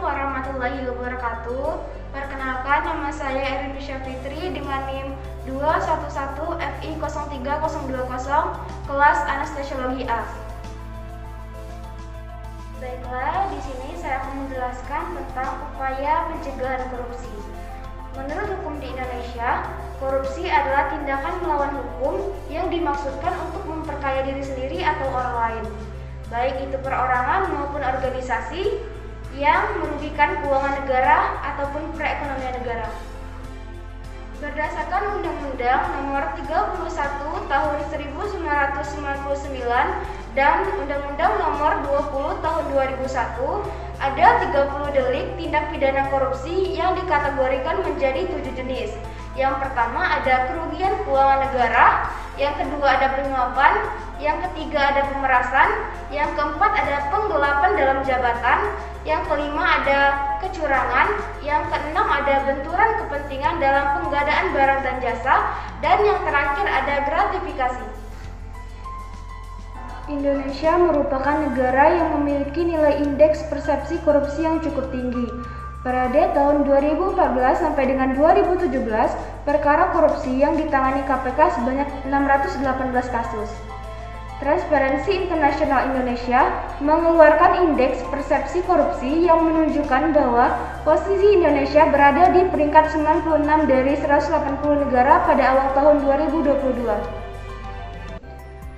warahmatullahi wabarakatuh. Perkenalkan, nama saya Erin Fitri dengan NIM 211FI03020, kelas Anestesiologi A. Baiklah, di sini saya akan menjelaskan tentang upaya pencegahan korupsi. Menurut hukum di Indonesia, korupsi adalah tindakan melawan hukum yang dimaksudkan untuk memperkaya diri sendiri atau orang lain, baik itu perorangan maupun organisasi, yang merugikan keuangan negara ataupun perekonomian negara. Berdasarkan Undang-Undang Nomor 31 Tahun 1999 dan Undang-Undang Nomor 20 Tahun 2001, ada 30 delik tindak pidana korupsi yang dikategorikan menjadi 7 jenis. Yang pertama ada kerugian keuangan negara, yang kedua ada penyuapan, yang ketiga ada pemerasan, yang keempat ada penggelapan dalam jabatan, yang kelima ada kecurangan, yang keenam ada benturan kepentingan dalam penggadaan barang dan jasa, dan yang terakhir ada gratifikasi. Indonesia merupakan negara yang memiliki nilai indeks persepsi korupsi yang cukup tinggi. Periode tahun 2014 sampai dengan 2017, perkara korupsi yang ditangani KPK sebanyak 618 kasus. Transparency International Indonesia mengeluarkan indeks persepsi korupsi yang menunjukkan bahwa posisi Indonesia berada di peringkat 96 dari 180 negara pada awal tahun 2022.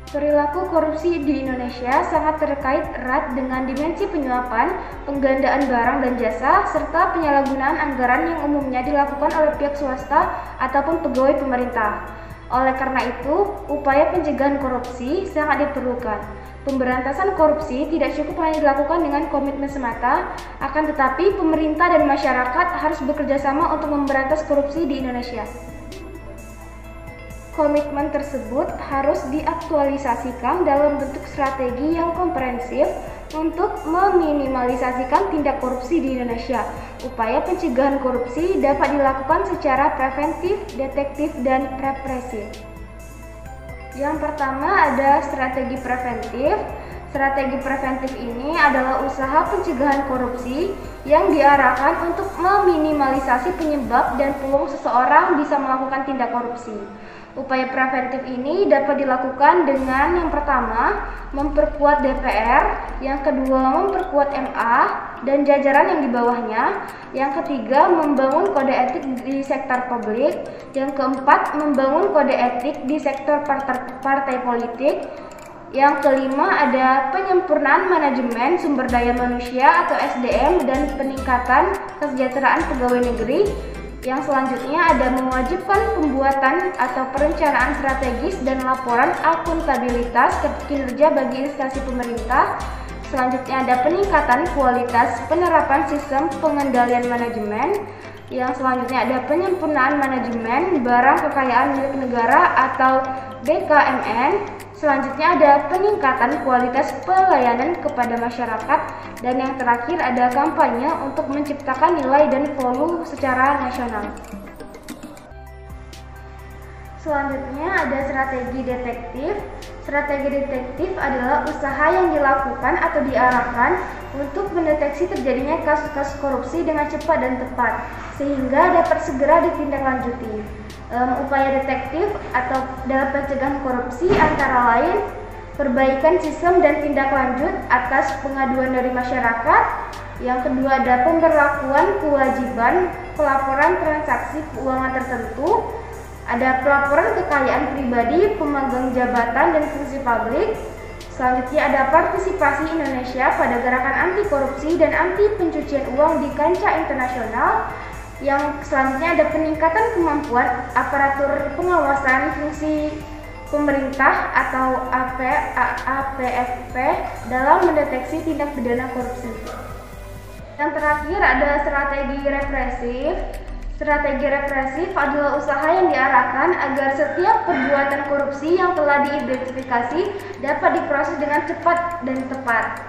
Perilaku korupsi di Indonesia sangat terkait erat dengan dimensi penyuapan, penggandaan barang dan jasa, serta penyalahgunaan anggaran yang umumnya dilakukan oleh pihak swasta ataupun pegawai pemerintah. Oleh karena itu, upaya pencegahan korupsi sangat diperlukan. Pemberantasan korupsi tidak cukup hanya dilakukan dengan komitmen semata, akan tetapi pemerintah dan masyarakat harus bekerja sama untuk memberantas korupsi di Indonesia. Komitmen tersebut harus diaktualisasikan dalam bentuk strategi yang komprehensif untuk meminimalisasikan tindak korupsi di Indonesia. Upaya pencegahan korupsi dapat dilakukan secara preventif, detektif, dan represif. Yang pertama ada strategi preventif. Strategi preventif ini adalah usaha pencegahan korupsi yang diarahkan untuk meminimalisasi penyebab dan peluang seseorang bisa melakukan tindak korupsi. Upaya preventif ini dapat dilakukan dengan yang pertama, memperkuat DPR, yang kedua, memperkuat MA dan jajaran yang di bawahnya, yang ketiga, membangun kode etik di sektor publik, yang keempat, membangun kode etik di sektor partai politik, yang kelima ada penyempurnaan manajemen sumber daya manusia atau SDM dan peningkatan kesejahteraan pegawai negeri. Yang selanjutnya ada mewajibkan pembuatan atau perencanaan strategis dan laporan akuntabilitas kinerja bagi instansi pemerintah. Selanjutnya ada peningkatan kualitas penerapan sistem pengendalian manajemen. Yang selanjutnya ada penyempurnaan manajemen barang kekayaan milik negara atau BKMN. Selanjutnya ada peningkatan kualitas pelayanan kepada masyarakat, dan yang terakhir ada kampanye untuk menciptakan nilai dan volume secara nasional. Selanjutnya ada strategi detektif. Strategi detektif adalah usaha yang dilakukan atau diarahkan untuk mendeteksi terjadinya kasus-kasus korupsi dengan cepat dan tepat, sehingga dapat segera ditindaklanjuti. Upaya detektif atau dalam pencegahan korupsi antara lain perbaikan sistem dan tindak lanjut atas pengaduan dari masyarakat. Yang kedua ada pemberlakuan kewajiban pelaporan transaksi keuangan tertentu, ada pelaporan kekayaan pribadi, pemegang jabatan dan fungsi publik. Selanjutnya ada partisipasi Indonesia pada gerakan anti korupsi dan anti pencucian uang di kancah internasional. Yang selanjutnya ada peningkatan kemampuan aparatur pengawasan fungsi pemerintah atau APFP dalam mendeteksi tindak pidana korupsi. Yang terakhir ada strategi represif. Strategi represif adalah usaha yang diarahkan agar setiap perbuatan korupsi yang telah diidentifikasi dapat diproses dengan cepat dan tepat,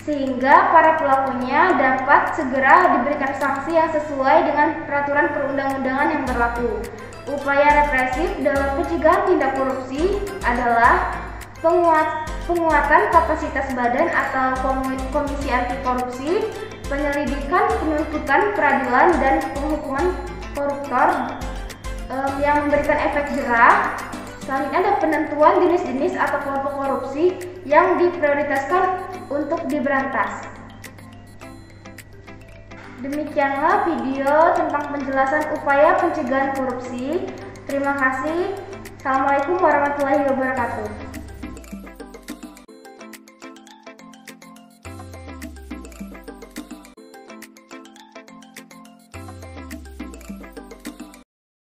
sehingga para pelakunya dapat segera diberikan sanksi yang sesuai dengan peraturan perundang-undangan yang berlaku. Upaya represif dalam pencegahan tindak korupsi adalah penguatan kapasitas badan atau komisi anti korupsi, penyelidikan, penuntutan, peradilan, dan penghukuman koruptor yang memberikan efek jerah. Selanjutnya ada penentuan jenis-jenis atau kelompok korupsi yang diprioritaskan untuk diberantas. Demikianlah video tentang penjelasan upaya pencegahan korupsi. Terima kasih. Assalamualaikum warahmatullahi wabarakatuh.